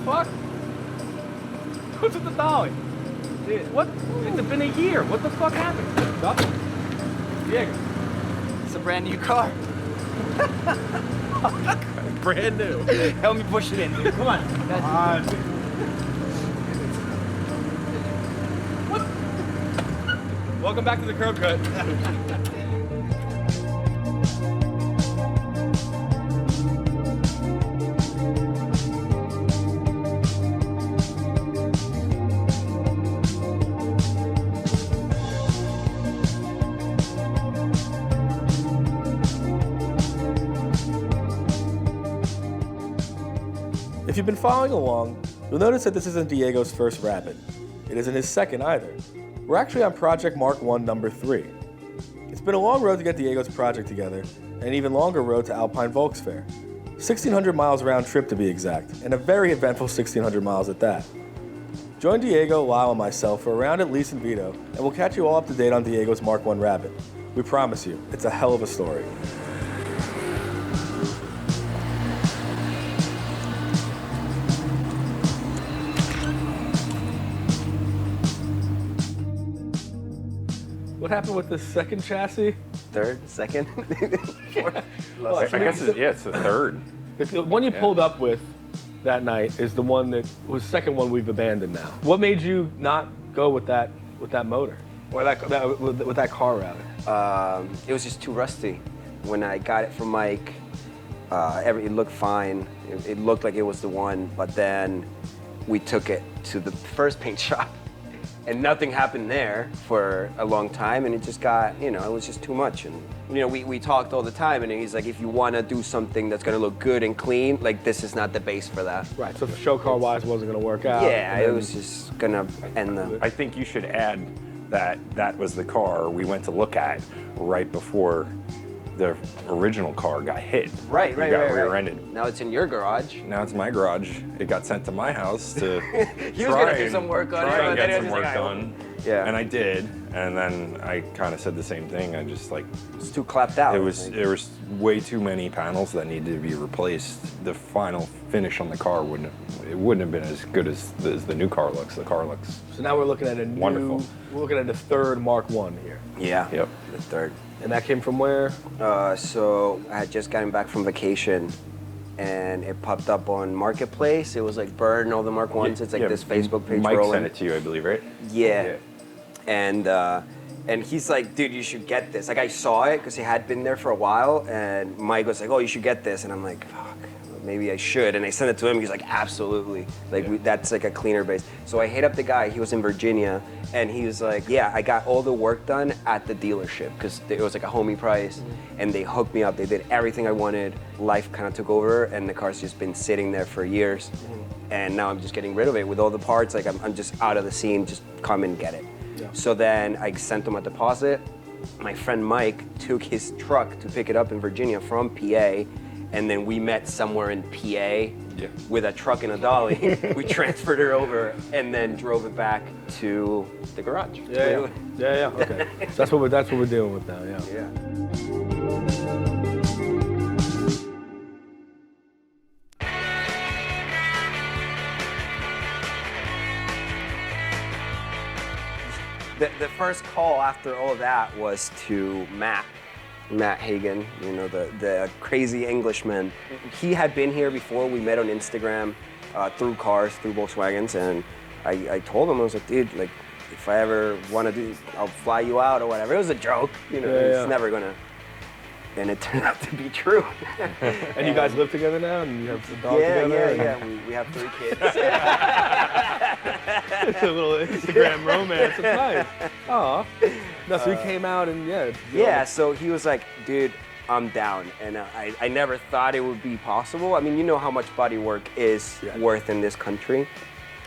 fuck? What's with the dolly? What? It's been a year. What the fuck happened? Nothing. Diego. It's a brand new car. Brand new. Help me push it in, dude. Come on. What? Welcome back to the curb cut. If you've been following along, you'll notice that this isn't Diego's first Rabbit. It isn't his second either. We're actually on Project Mark 1 number 3. It's been a long road to get Diego's project together, and an even longer road to Alpine Volks Fair. 1,600 miles round trip to be exact, and a very eventful 1,600 miles at that. Join Diego, Lyle, and myself for a round at Lease and Vito, and we'll catch you all up to date on Diego's Mark 1 Rabbit. We promise you, it's a hell of a story. What happened with the second chassis? Third, second. Well, I guess it's the third. The one you pulled up with that night is the one that was the second one we've abandoned now. What made you not go with that motor? Or with that car rather? It was just too rusty. When I got it from Mike, it looked fine. It looked like it was the one, but then we took it to the first paint shop. And nothing happened there for a long time, and it just got, it was just too much. And, we talked all the time, and he's like, if you want to do something that's going to look good and clean, like, this is not the base for that. Right, so show car-wise wasn't going to work out. Yeah, it was just going to end the... I think you should add that was the car we went to look at right before the original car got hit. Right. Got rear-ended. Now it's in your garage. Now it's my garage. It got sent to my house to He was gonna do some work on it, try and but get then some he was work like, done. Yeah. And I did, and then I kind of said the same thing. I just It's too clapped out. there was way too many panels that needed to be replaced. The final finish on the car wouldn't have been as good as the new car looks. The car looks So now we're looking at wonderful. We're looking at the third Mark 1 here. Yeah. Yep. The third. And that came from where? So I had just gotten back from vacation, and it popped up on Marketplace. It was like burn all the Mark 1s. It's like this Facebook page Mike rolling. sent it to you, I believe, right? Yeah. And he's like, dude, you should get this. Like, I saw it because he had been there for a while, and Mike was like, oh, you should get this. And I'm like, fuck, maybe I should. And I sent it to him. He's like, absolutely. Like, that's like a cleaner base. So I hit up the guy. He was in Virginia, and he was like, yeah, I got all the work done at the dealership because it was like a homie price, and they hooked me up. They did everything I wanted. Life kind of took over, and the car's just been sitting there for years. And now I'm just getting rid of it with all the parts. Like, I'm just out of the scene. Just come and get it. So then I sent him a deposit. My friend Mike took his truck to pick it up in Virginia from PA, and then we met somewhere in PA with a truck and a dolly. We transferred her over and then drove it back to the garage. Yeah. Okay. So that's what we're dealing with now. Yeah. The first call after all that was to Matt Hagan, the crazy Englishman. He had been here before. We met on Instagram through cars, through Volkswagens, and I told him, I was like, dude, like, if I ever want to do, I'll fly you out or whatever. It was a joke, it's never gonna. And it turned out to be true. And you guys live together now, and you have a dog together? Yeah. We have 3 kids. It's a little Instagram romance. It's nice. Aw. No, so he came out and Yeah, so he was like, dude, I'm down. And I never thought it would be possible. I mean, you know how much body work is worth in this country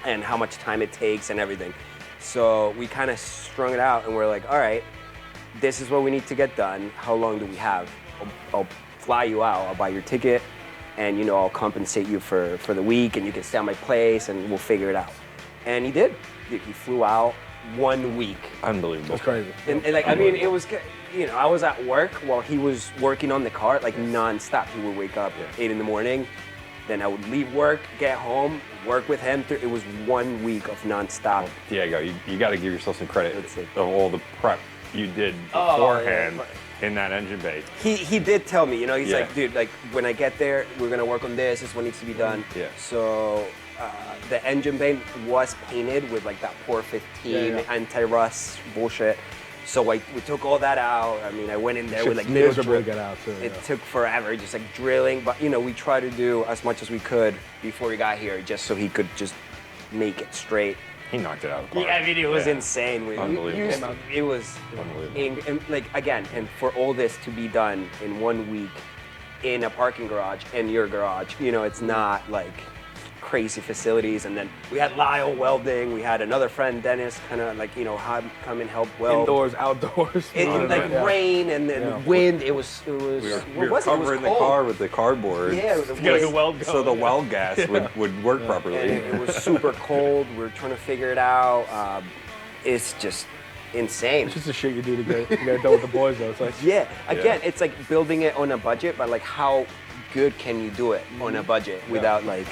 and how much time it takes and everything. So we kind of strung it out and we're like, all right, this is what we need to get done. How long do we have? I'll fly you out. I'll buy your ticket, and I'll compensate you for the week, and you can stay at my place, and we'll figure it out. And he did. He flew out 1 week. Unbelievable. That's crazy. And like, I mean, it was, I was at work while he was working on the car, like nonstop. He would wake up 8 in the morning, Then I would leave work, get home, work with him. It was 1 week of nonstop. Diego, you got to give yourself some credit That's it. of all the prep you did Oh, beforehand yeah. in that engine bay. He did tell me, he's Yeah. like, dude, like when I get there, we're gonna work on this. This is what needs to be done. Yeah. So the engine bay was painted with like that Por 15 anti-rust bullshit. So we took all that out. I mean, I went in there with like little miserable to get out too. It took forever, just like drilling. But we tried to do as much as we could before we got here, just so he could just make it straight. He knocked it out of the park. Yeah, I mean, it was Yeah. insane. Unbelievable. It was Unbelievable. and like again, and for all this to be done in 1 week in a parking garage in your garage, it's not like crazy facilities. And then we had Lyle welding. We had another friend, Dennis, kind of like come and help weld. Indoors, outdoors. Like rain and then wind. It was. We What were was it? It was covering the cold. car with the cardboard. Yeah, it was Get a weld going. So the weld gas would work properly. And it was super cold. We were trying to figure it out. It's just insane. It's just the shit you do to get it done with the boys, though. It's like, Yeah, again, it's like building it on a budget, but like how good can you do it on a budget without like,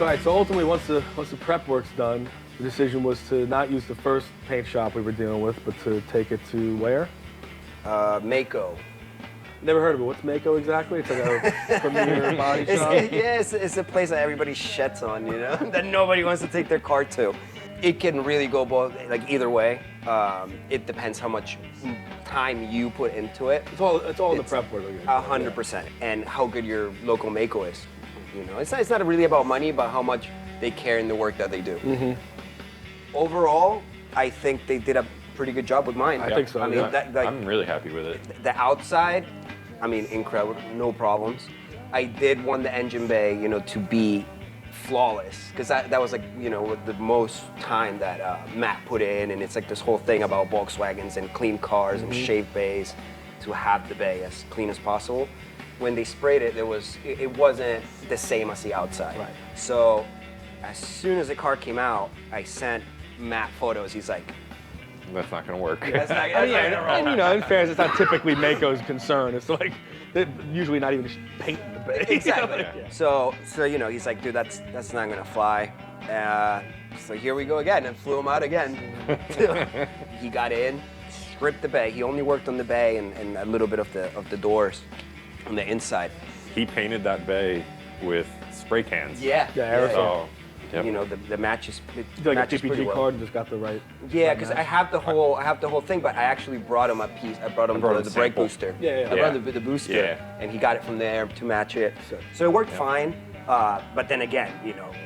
all right, so ultimately, once the prep work's done, the decision was to not use the first paint shop we were dealing with, but to take it to where? Mako. Never heard of it. What's Mako exactly? It's like a premier body shop. It's a place that everybody shits on, that nobody wants to take their car to. It can really go both, like either way. It depends how much time you put into it. It's all in the prep work. 100%, and how good your local Mako is. It's not really about money, but how much they care in the work that they do. Mm-hmm. Overall, I think they did a pretty good job with mine. I think so. I mean, yeah. I'm really happy with it. the outside, incredible, no problems. I did want the engine bay, to be flawless, because that was like, the most time that Matt put in, and it's like this whole thing about Volkswagens and clean cars and shaved bays, to have the bay as clean as possible. When they sprayed it, it wasn't the same as the outside. Right. So as soon as the car came out, I sent Matt photos. He's like, That's not going to work. that's not And in fairness, it's not typically Mako's concern. It's like they're usually not even just painting the bay. Exactly. Yeah. So he's like, dude, that's not gonna fly. So here we go again, and flew him out again. He got in, stripped the bay. He only worked on the bay and a little bit of the doors on the inside. He painted that bay with spray cans. Yeah. So, yep. The matches. Like a matches pretty TPG well. card and just got the right. Yeah, because I have the whole thing, but I actually brought him a piece. I brought him brought him the a brake sample. booster. Yeah. I brought him the booster, Yeah. and he got it from there to match it. Sick. So it worked fine. But then again,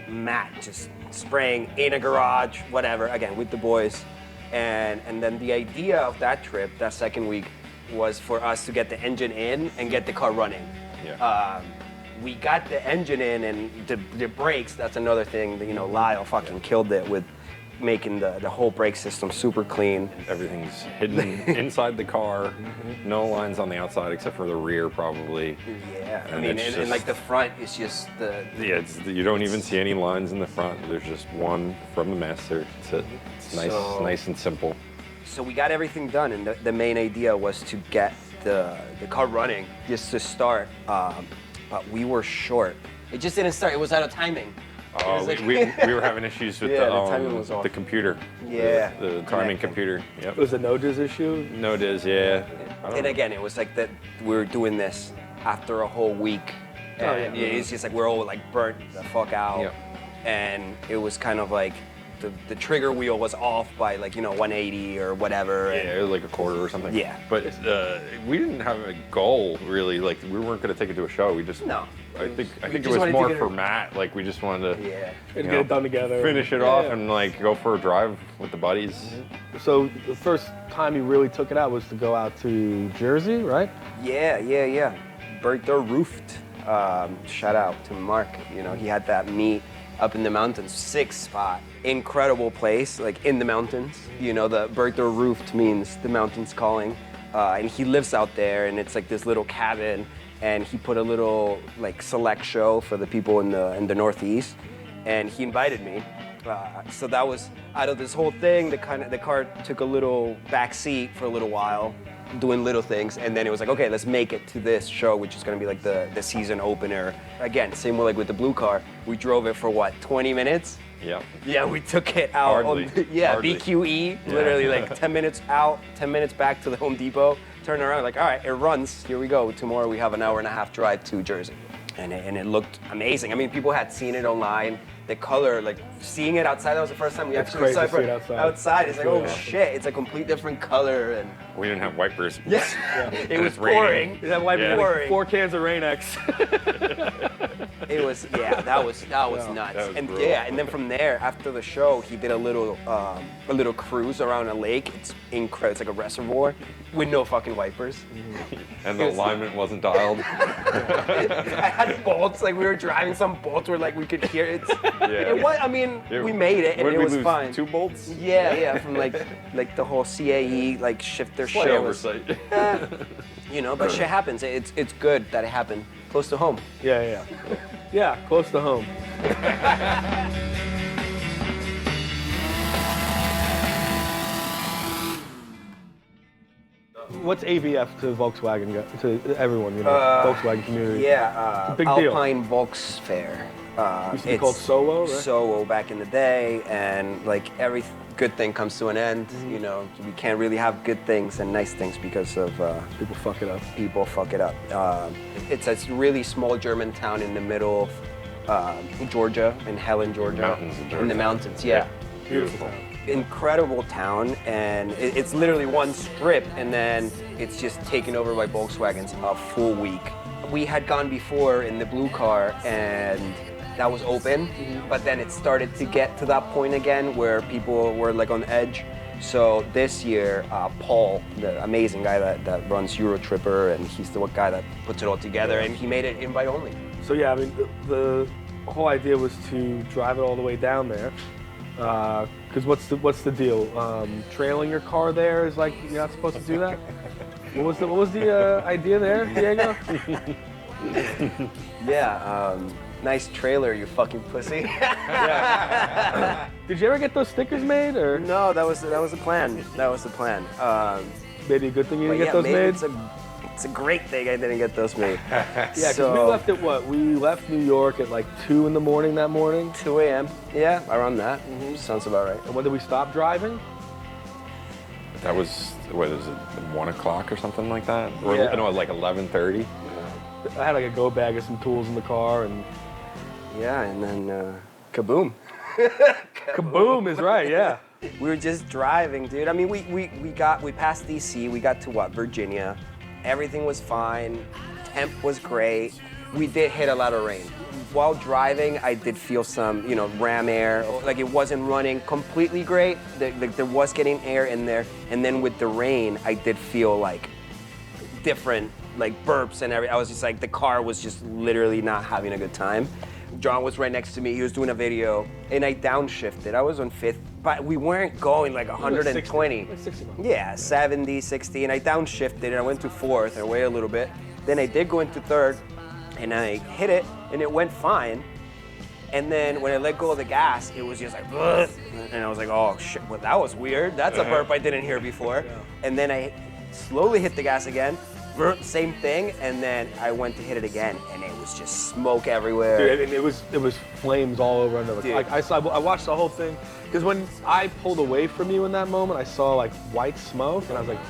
Matt just spraying in a garage, whatever. Again with the boys, and then the idea of that trip, that second week, was for us to get the engine in and get the car running. Yeah. We got the engine in, and the brakes, that's another thing that, Lyle fucking killed it with making the whole brake system super clean. Everything's hidden inside the car. No lines on the outside except for the rear, probably. Yeah, And and it's like the front is just the Yeah, you don't even see any lines in the front. There's just one from the master. It's nice, So- nice and simple. So we got everything done, and the main idea was to get the car running, just to start. But we were short. It just didn't start. It was out of timing. Oh, like- we were having issues with Yeah, the timing was off. the computer. Yeah. The timing computer. Yep. It was a no-diz issue. No, it is. Yeah. I don't And know. again, it was like that we were doing this after a whole week. And it's just like we're all like burnt the fuck out. Yep. And it was kind of like the trigger wheel was off by like, 180 or whatever. Yeah, it was like a quarter or something. Yeah. But we didn't have a goal really. Like we weren't going to take it to a show. We just. No. I think it just was wanted to more get it- for Matt. Like we just wanted to. Yeah. And you get it done together. Finish it off and like go for a drive with the buddies. So the first time you really took it out was to go out to Jersey, right? Yeah. Bertha Roofed. Shout out to Mark. He had that meet up in the mountains, 6 spot. Incredible place, like in the mountains. The Bertha Roofed means the mountains calling. And he lives out there, and it's like this little cabin. And he put a little like select show for the people in the Northeast, and he invited me. So that was out of this whole thing. The car took a little back seat for a little while, doing little things, and then it was like, okay, let's make it to this show, which is going to be like the season opener. Again, same way like with the blue car. We drove it for what, 20 minutes? Yep. Yeah, we took it out Hardly. Hardly. BQE, literally like 10 minutes out, 10 minutes back to the Home Depot, turn around, like, all right, it runs, here we go. Tomorrow we have an hour and a half drive to Jersey. And it looked amazing. I mean, people had seen it online. The color, like seeing it outside, that was the first time we It's actually crazy saw to see it it outside. It's like, oh shit, it's a complete different color. And We didn't have wipers. yes, it was it's raining. pouring. That white Yeah. pouring. 4 cans of Rain-X. It was, that was nuts. That was And brutal. yeah, and then from there, after the show, he did a little cruise around a lake. It's incredible. It's like a reservoir with no fucking wipers. And the alignment wasn't dialed. I had bolts, like we were driving, some bolts were like we could hear it. Yeah. It was, I mean, we made it and What did it we was lose? fine. 2 bolts? Yeah, from like the whole CAE like shifter Slight shit. was- oversight. But shit happens. It's good that it happened close to home. Yeah, close to home. What's AVF to Volkswagen, to everyone, Volkswagen community? Yeah, big deal. Alpine Volks Fair. Used to be called Solo, right? Solo back in the day, and like every good thing comes to an end. Mm-hmm. We can't really have good things and nice things because of People fuck it up. people fuck it up. It's a really small German town in the middle of Georgia, in Helen, Georgia. Mountains of Georgia. In the mountains, yeah. Beautiful. Incredible town, and it's literally one strip, and then it's just taken over by Volkswagens a full week. We had gone before in the blue car, and that was open, but then it started to get to that point again where people were like on edge. So this year, Paul, the amazing guy that runs Eurotripper, and he's the guy that puts it all together, and he made it invite only. So yeah, I mean, the whole idea was to drive it all the way down there. Because what's the deal? Trailing your car there is like you're not supposed to do that. What was the idea there, Diego? Yeah, nice trailer, you fucking pussy. Did you ever get those stickers made, or No, that was the plan. That was the plan. maybe a good thing you But didn't get those maybe made? it's a great thing I didn't get those made. Yeah, because So- we left at what? We left New York at like 2 in the morning that morning. 2 a.m. Yeah, around that. Sounds about right. And when did we stop driving? That was, what is it, 1 o'clock or something like that? Or, Yeah. no, like 11:30. I had like a go bag of some tools in the car, and Yeah, and then kaboom. kaboom is right, yeah. We were just driving, dude. I mean, we passed DC. We got to what, Virginia. Everything was fine. Temp was great. We did hit a lot of rain. While driving, I did feel some, ram air. Like it wasn't running completely great. There was getting air in there. And then with the rain, I did feel like different, like burps and everything. I was just like, the car was just literally not having a good time. John was right next to me. He was doing a video, and I downshifted. I was on 5th, but we weren't going like 120. 60 miles. Yeah, 70, 60, and I downshifted, and I went to 4th, and away a little bit. Then I did go into 3rd, and I hit it, and it went fine. And then when I let go of the gas, it was just like, "Ugh," and I was like, oh shit, well that was weird. That's a burp I didn't hear before. And then I slowly hit the gas again, same thing, and then I went to hit it again, and it was just smoke everywhere. Dude, and it was flames all over under the car. Like, I watched the whole thing, because when I pulled away from you in that moment, I saw like white smoke, and I was like,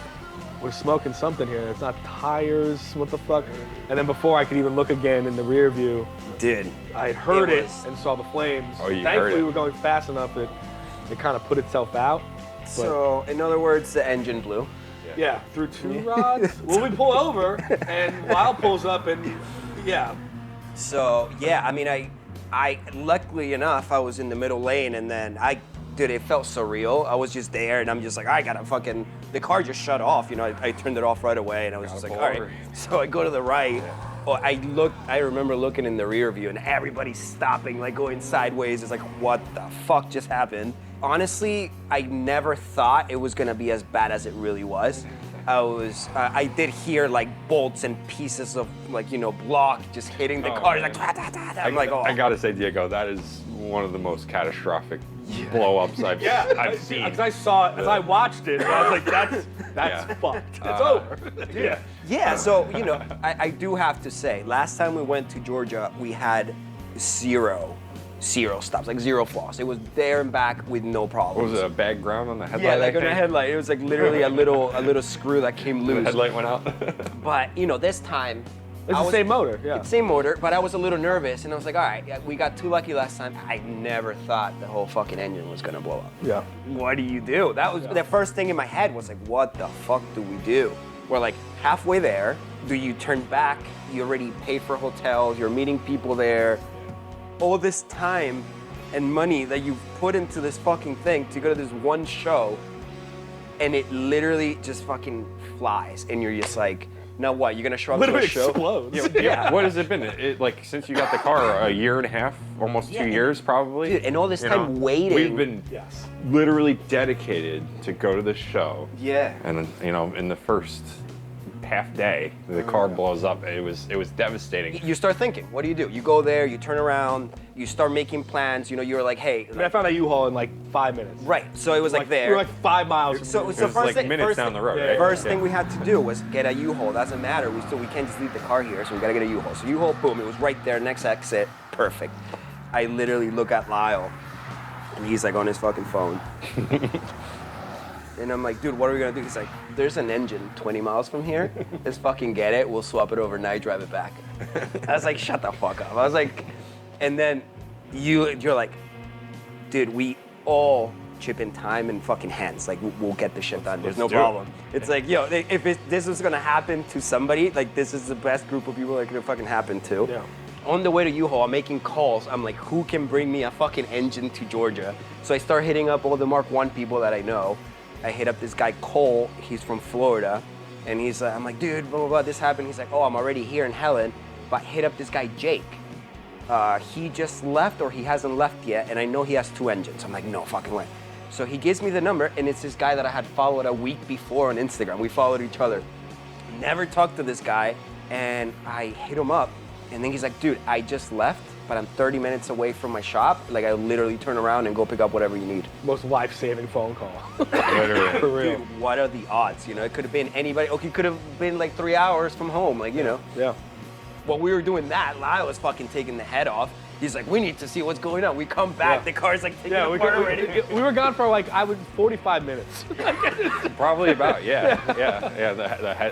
we're smoking something here. It's not tires, what the fuck? And then before I could even look again in the rear view, Dude, I had heard it and saw the flames. Oh, you Thankfully, heard it. we were going fast enough that it kind of put itself out. So in other words, the engine blew. Yeah, through 2 rods. Well, we pull over, and Lyle pulls up, and yeah. So yeah, I mean, I luckily enough, I was in the middle lane, and then dude, it felt surreal. I was just there, and I'm just like, I gotta fucking, the car just shut off, you know, I turned it off right away, and I was just like, all right. So I go to the right, I remember looking in the rear view, and everybody's stopping, like going sideways. It's like, what the fuck just happened? Honestly, I never thought it was gonna be as bad as it really was. I did hear like bolts and pieces of like, you know, block just hitting the car. Like, I'm like, oh. I gotta say, Diego, that is one of the most catastrophic blow-ups I've seen. Because I saw it, as I watched it, and I was like, that's fucked. It's over. Yeah, so, you know, I do have to say, last time we went to Georgia, we had zero stops, like zero flaws. It was there and back with no problems. Was it a bad ground on the headlight? Yeah, like on the headlight. It was like literally a little screw that came loose. The headlight went out? But, you know, this time, It's the same motor, yeah. It's the same motor, but I was a little nervous, and I was like, all right, we got too lucky last time. I never thought the whole fucking engine was gonna blow up. Yeah. What do you do? That was the first thing in my head was like, what the fuck do we do? We're like halfway there. Do you turn back? You already paid for hotels. You're meeting people there. All this time and money that you've put into this fucking thing to go to this one show, and it literally just fucking flies, and you're just like, now what? You're gonna show up to a show? Explodes. Yeah. What has it been? Like since you got the car, a year and a half, almost 2 years probably. Dude, and all this time waiting. We've been literally dedicated to go to this show. Yeah. And then, you know, in the first half day, the car blows up. It was devastating. You start thinking, what do? You go there, you turn around, you start making plans. You know, you're like, hey. I found that U-Haul in like 5 minutes. Right. So it was like there. We were like 5 miles from So It was first like thing, minutes down the road, right? First thing we had to do was get a U-Haul. Doesn't matter. We can't just leave the car here, so we gotta get a U-Haul. So U-Haul, boom, it was right there, next exit, perfect. I literally look at Lyle, and he's like on his fucking phone. And I'm like, dude, what are we gonna do? He's like, there's an engine 20 miles from here. Let's fucking get it. We'll swap it overnight, drive it back. I was like, shut the fuck up. I was like, and then you're like, dude, we all chip in time and fucking hands. Like, we'll get the shit done. There's no problem. It's like, yo, if this is gonna happen to somebody, like, this is the best group of people that could fucking happen to. Yeah. On the way to U-Haul, I'm making calls. I'm like, who can bring me a fucking engine to Georgia? So I start hitting up all the Mark I people that I know. I hit up this guy, Cole. He's from Florida. And he's like, I'm like, dude, blah, blah, blah, this happened. He's like, oh, I'm already here in Helen. But hit up this guy, Jake. He just left, or he hasn't left yet, and I know he has 2 engines. I'm like, no fucking way. So he gives me the number, and it's this guy that I had followed a week before on Instagram. We followed each other. Never talked to this guy, and I hit him up, and then he's like, dude, I just left, but I'm 30 minutes away from my shop. Like, I literally turn around and go pick up whatever you need. Most life-saving phone call. Literally. For real. Dude, what are the odds? You know, it could have been anybody. Okay, it could have been like 3 hours from home, like, you know. Yeah. While we were doing that, Lyle was fucking taking the head off. He's like, we need to see what's going on. We come back, the car's like taking apart already. We were gone for like, 45 minutes. Probably about, yeah.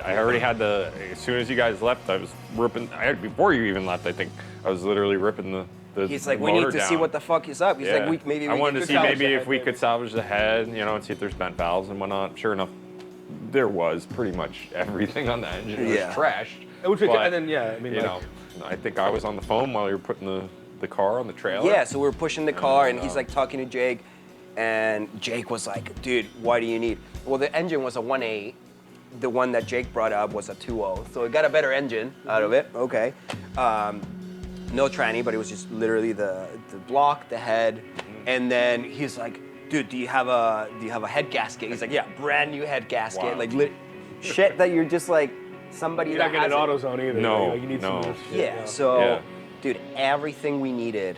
I already had as soon as you guys left, I was ripping, before you even left, I think, I was literally ripping the He's like, the we need motor to down. see what the fuck is up. He's like, maybe I wanted to could see salvage maybe the if we could salvage the head, you know, and see if there's bent valves and whatnot. Sure enough, there was pretty much everything on the engine. It was trashed. And then, I mean, you know, I think I was on the phone while you were putting the car on the trailer. Yeah, so we were pushing the car, and he's like talking to Jake, and Jake was like, dude, what do you need? Well, the engine was a 1.8. The one that Jake brought up was a 2.0, so it got a better engine out of it. Okay. No tranny, but it was just literally the block, the head, and then he's like, dude, do you have a head gasket? He's like, yeah, brand new head gasket. Wow. Like shit that you're just like somebody you're that not getting has AutoZone either. No, You need no. some of this shit. Yeah, so, dude, everything we needed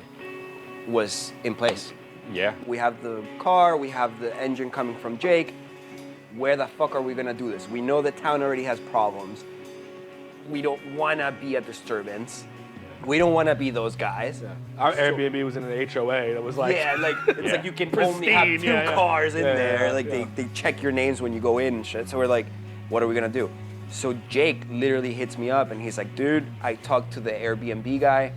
was in place. Yeah. We have the car, we have the engine coming from Jake. Where the fuck are we gonna do this? We know the town already has problems. We don't wanna be a disturbance. We don't wanna be those guys. Yeah. Our Airbnb was in an HOA that was like... Yeah, like it's like you can only Pristine, have two yeah, yeah. cars in Yeah, there. yeah, Like yeah. they check your names when you go in and shit. So we're like, what are we gonna do? So Jake literally hits me up and he's like, dude, I talked to the Airbnb guy.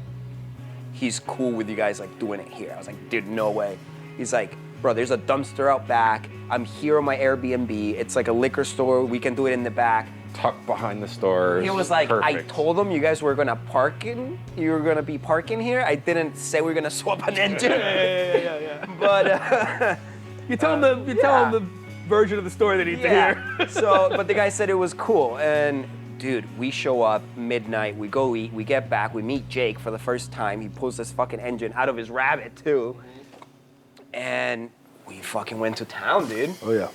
He's cool with you guys like doing it here. I was like, dude, no way. He's like, bro, there's a dumpster out back. I'm here on my Airbnb. It's like a liquor store. We can do it in the back. Tucked behind the stores. He was like, I Perfect. told him you guys were gonna you were gonna be parking here. I didn't say we were gonna swap an engine. Yeah. But You tell them the version of the story they need to hear. So, but the guy said it was cool. And dude, we show up midnight, we go eat, we get back, we meet Jake for the first time. He pulls this fucking engine out of his Rabbit too. And we fucking went to town, dude. Oh yeah.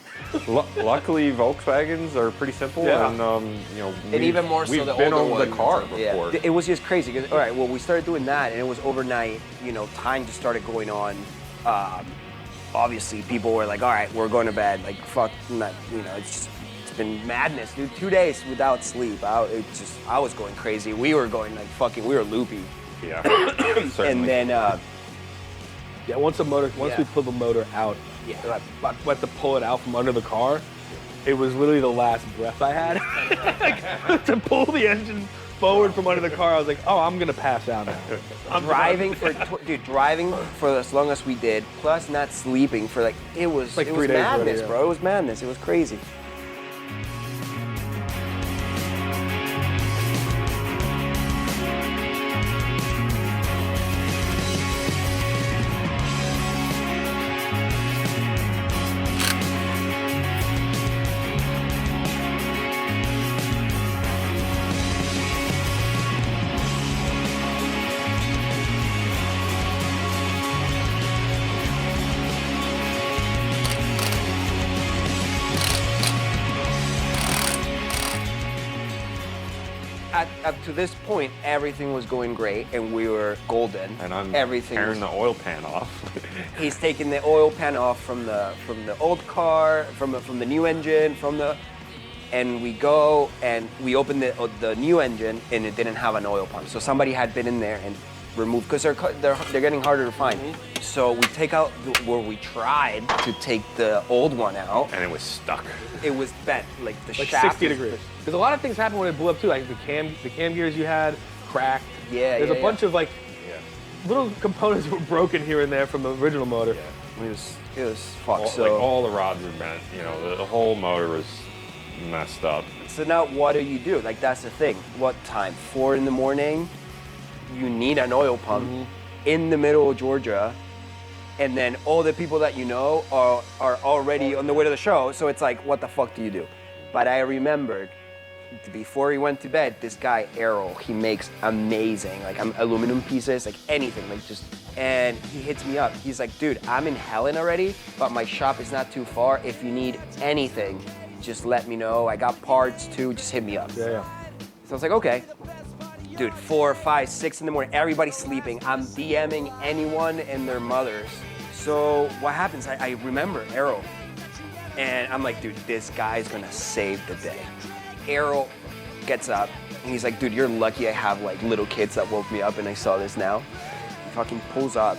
Luckily, Volkswagens are pretty simple, Yeah. and you know, And even more so we've the been older over the ones. car Yeah. before. It was just crazy. 'Cause, all right, well, we started doing that, and it was overnight. You know, time just started going on. Obviously, people were like, "All right, we're going to bed." Like, fuck, not, you know, it's been madness, dude. 2 days without sleep. I was going crazy. We were going like fucking. We were loopy. Yeah, And certainly. then, Yeah, once Yeah. we pulled the motor out, Yeah. I went to pull it out from under the car. It was literally the last breath I had. Like, to pull the engine forward from under the car, I was like, oh, I'm gonna pass out now. I'm driving for as long as we did, plus not sleeping for like it was Like it 3 was days madness, already, yeah. bro. It was madness. It was crazy. Up to this point, everything was going great, and we were golden. and I'm everything. tearing the oil pan off. He's taking the oil pan off from the old car, from the new engine, and we go and we open the new engine, and it didn't have an oil pump. So somebody had been in there and removed, because they're getting harder to find. Mm-hmm. So we take out where we tried to take the old one out. and it was stuck. It was bent, like the Like shaft 60 is- degrees. Because a lot of things happen when it blew up too. Like the cam gears you had cracked. Yeah, There's yeah, a bunch of like Yeah. little components that were broken here and there from the original motor. It was fucked. Like all the rods were bent. You know, the whole motor was messed up. So now what do? Like, that's the thing. What time? 4 in the morning? You need an oil pump in the middle of Georgia. And then all the people that you know are already on the way to the show. So it's like, what the fuck do you do? But I remembered, before he went to bed, this guy, Errol, he makes amazing, like aluminum pieces, like anything, like just, and he hits me up. He's like, dude, I'm in Helen already, but my shop is not too far. If you need anything, just let me know. I got parts too, just hit me up. Yeah. So I was like, okay. Dude, 4, 5, 6 in the morning, everybody's sleeping. I'm DMing anyone and their mothers. So what happens, I remember Errol. And I'm like, dude, this guy's gonna save the day. Errol gets up and he's like, dude, you're lucky I have like little kids that woke me up and I saw this now. He fucking pulls up.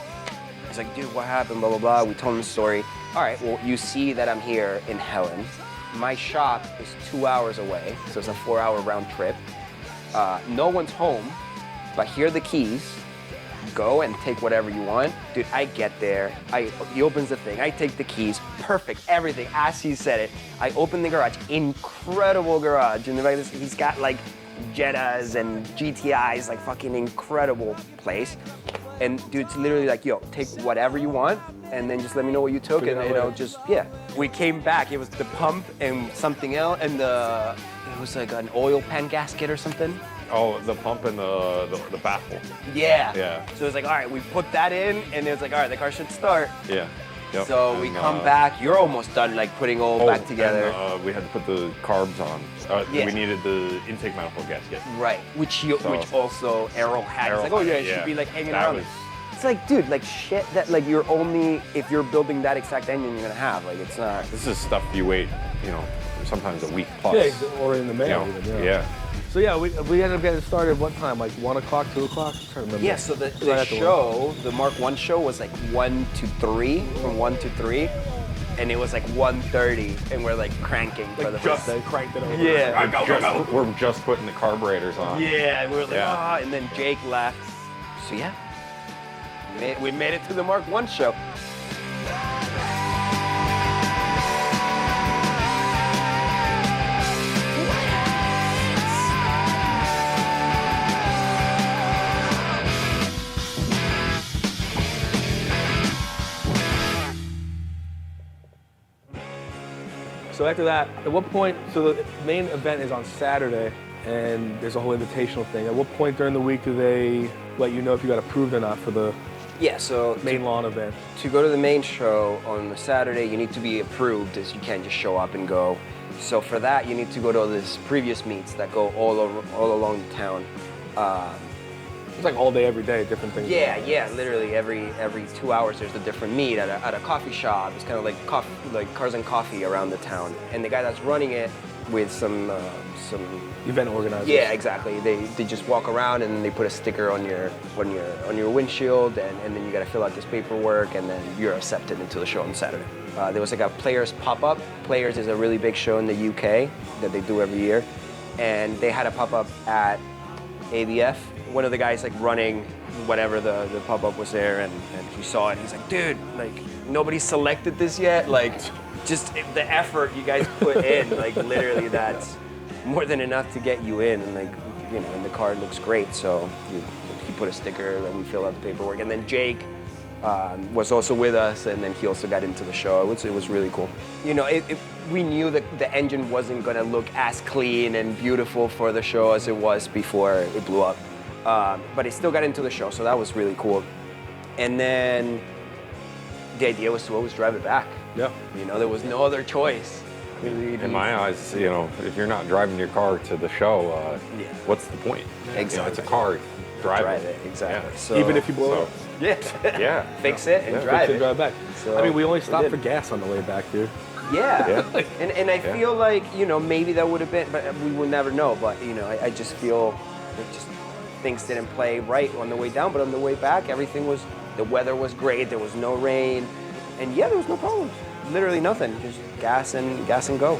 He's like, dude, what happened, blah, blah, blah. We told him the story. All right, well, you see that I'm here in Helen. My shop is 2 hours away, so it's a 4-hour round trip. No one's home, but here are the keys. Go and take whatever you want. Dude, I get there. He opens the thing. I take the keys. Perfect. Everything as he said it. I open the garage. Incredible garage. And he's got like Jettas and GTIs, like fucking incredible place. And dude, it's literally like, yo, take whatever you want and then just let me know what you took. Figure And it out you know, later. yeah. We came back. It was the pump and something else. And it was like an oil pan gasket or something. Oh, the pump and the baffle. Yeah. Yeah. So it's like, all right, we put that in, and it was like, all right, the car should start. Yeah. Yep. So we And, come back. You're almost done, like putting all back together. And, we had to put the carbs on. Yeah. We needed the intake manifold gasket. Right. Which also Errol had. He's Errol like, oh yeah, had it it, should be like hanging That around. was it's like, dude, like shit that like you're only, if you're building that exact engine you're gonna have, like it's not. This is stuff you wait, sometimes a week plus. Yeah, or in the mail even, Yeah. So yeah, we ended up getting started what time? Like 1 o'clock, 2 o'clock? I'm trying to remember. Yeah, so the Right show, the Mark 1 show was like 1 to 3, from 1 to 3. And it was like 1:30, and we're like cranking for the first time. Cranked it over. Yeah. We're just putting the carburetors on. Yeah, we were like, Yeah. and then Jake left. So yeah, we made it to the Mark 1 show. So after that, at what point, so the main event is on Saturday, and there's a whole invitational thing. At what point during the week do they let you know if you got approved or not for the Yeah, so main lawn event? to go to the main show on the Saturday, you need to be approved, as you can't just show up and go. So for that, you need to go to these previous meets that go all along the town. It's like all day, every day, different things. Yeah, literally every 2 hours there's a different meet at a coffee shop. It's kind of like cars and coffee around the town. And the guy that's running it with some Event organizers. yeah, exactly. They just walk around and they put a sticker on your windshield, and then you got to fill out this paperwork, and then you're accepted into the show on Saturday. There was like a Players pop-up. Players is a really big show in the UK that they do every year, and they had a pop-up at AVF. One of the guys like running whatever the pop-up was there, and he saw it. He's like, dude, like nobody selected this yet. Like, just the effort you guys put in, like literally that's more than enough to get you in. And like, and the card looks great. So he put a sticker, and we fill out the paperwork. And then Jake was also with us, and then he also got into the show. It was really cool. We knew that the engine wasn't gonna look as clean and beautiful for the show as it was before it blew up. But it still got into the show, so that was really cool. And then the idea was to always drive it back. Yeah. There was no other choice. In my eyes, if you're not driving your car to the show, what's the point? Exactly. It's a car. Drive it, exactly. Yeah. So, Even if you blow it up. Yeah. Fix it and drive Fix it. Drive back. So, we only stopped we for did. gas on the way back, dude. Yeah. And I feel like, maybe that would have been, but we would never know. But, I just feel things didn't play right on the way down, but on the way back, the weather was great. There was no rain. And there was no problems. Literally nothing. Just gas and go.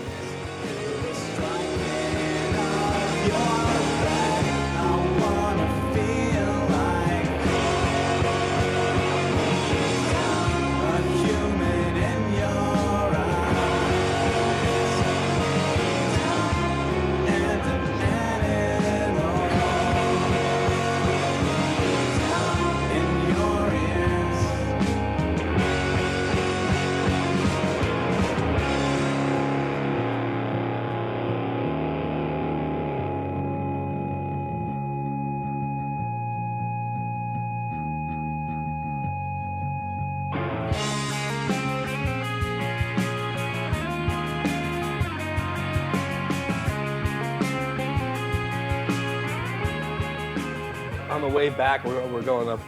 On the way back, we're going up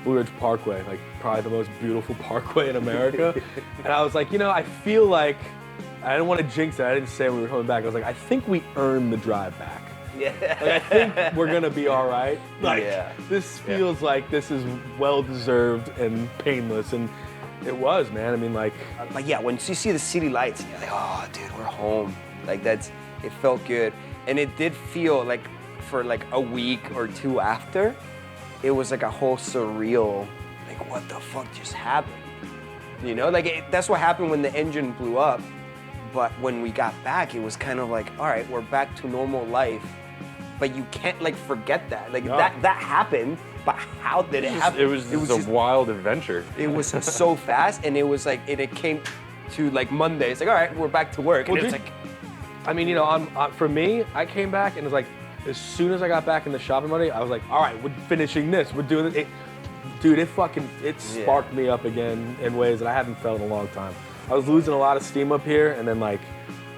Blue Ridge Parkway, like probably the most beautiful parkway in America. And I was like, I feel like, I didn't want to jinx it. I didn't say we were coming back. I was like, I think we earned the drive back. Yeah. Like, I think we're gonna be all right. Like, this feels like this is well-deserved and painless, and it was, man. But yeah, when you see the city lights, you're like, oh, dude, we're home. Like it felt good. And it did feel like for like a week or two after, it was like a whole surreal, like what the fuck just happened? That's what happened when the engine blew up. But when we got back, it was kind of like, all right, we're back to normal life. But you can't like forget that. Like that happened, but how did it happen? It was just a wild adventure. It was so fast, and it was like, it came to like Monday. It's like, all right, we're back to work. And Well, it's dude, like, for me, I came back and it was like, as soon as I got back in the shop on Monday, I was like, all right, we're finishing this. We're doing it. Dude, it sparked me up again in ways that I haven't felt in a long time. I was losing a lot of steam up here, and then like,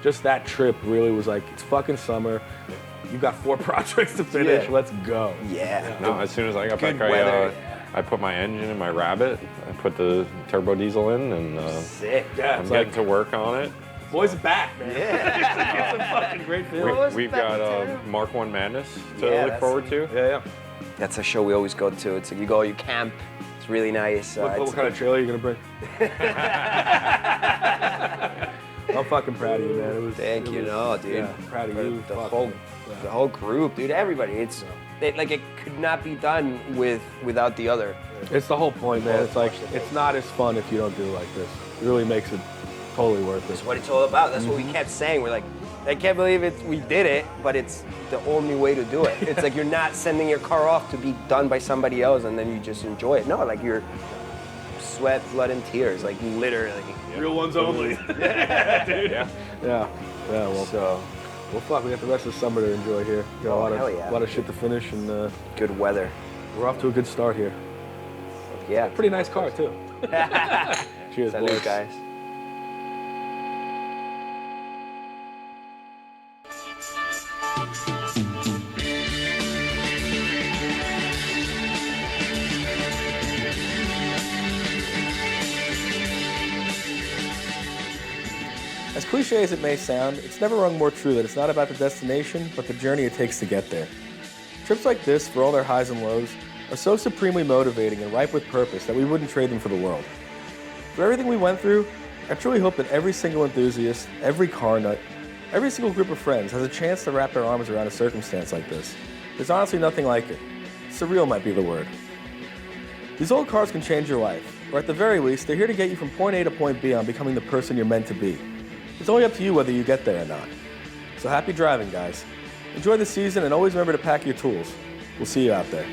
just that trip really was like, it's fucking summer. You've got 4 projects to finish. Yeah. Let's go. yeah. No, as soon as I got Good back, weather. I put my engine in my Rabbit. I put the turbo diesel in, and Sick. Yeah, I'm getting to work on it. boys are back, man. Yeah. It's a fucking great feeling. We've got Mark 1 Madness to Yeah, look that's- forward to. Yeah. That's a show we always go to. It's like you go, you camp. It's really nice. What kind of trailer are you gonna bring? I'm fucking proud of you, man. It was. Thank you, no, dude. Yeah, proud of you. The Fuck, whole, man. Yeah. the whole group, dude. Everybody. It's like it could not be done without the other. It's the whole point, man. It's like it's not as fun if you don't do it like this. It really makes it totally worth it. That's what it's all about. That's what we kept saying. We're like, I can't believe it. We did it, but it's the only way to do it. It's like you're not sending your car off to be done by somebody else and then you just enjoy it. No, like you're sweat, blood, and tears. Like literally. Real ones only. Yeah. Yeah. Well, fuck. We got the rest of the summer to enjoy here. Got hell yeah. a lot of shit to finish, and Good weather. we're off to a good start here. Yeah. Pretty nice car too. Cheers, Salute, boys. guys. As cliche as it may sound, it's never rung more true that it's not about the destination, but the journey it takes to get there. Trips like this, for all their highs and lows, are so supremely motivating and ripe with purpose that we wouldn't trade them for the world. For everything we went through, I truly hope that every single enthusiast, every car nut, every single group of friends has a chance to wrap their arms around a circumstance like this. There's honestly nothing like it. Surreal might be the word. These old cars can change your life, or at the very least, they're here to get you from point A to point B on becoming the person you're meant to be. It's only up to you whether you get there or not. So happy driving, guys. Enjoy the season and always remember to pack your tools. We'll see you out there.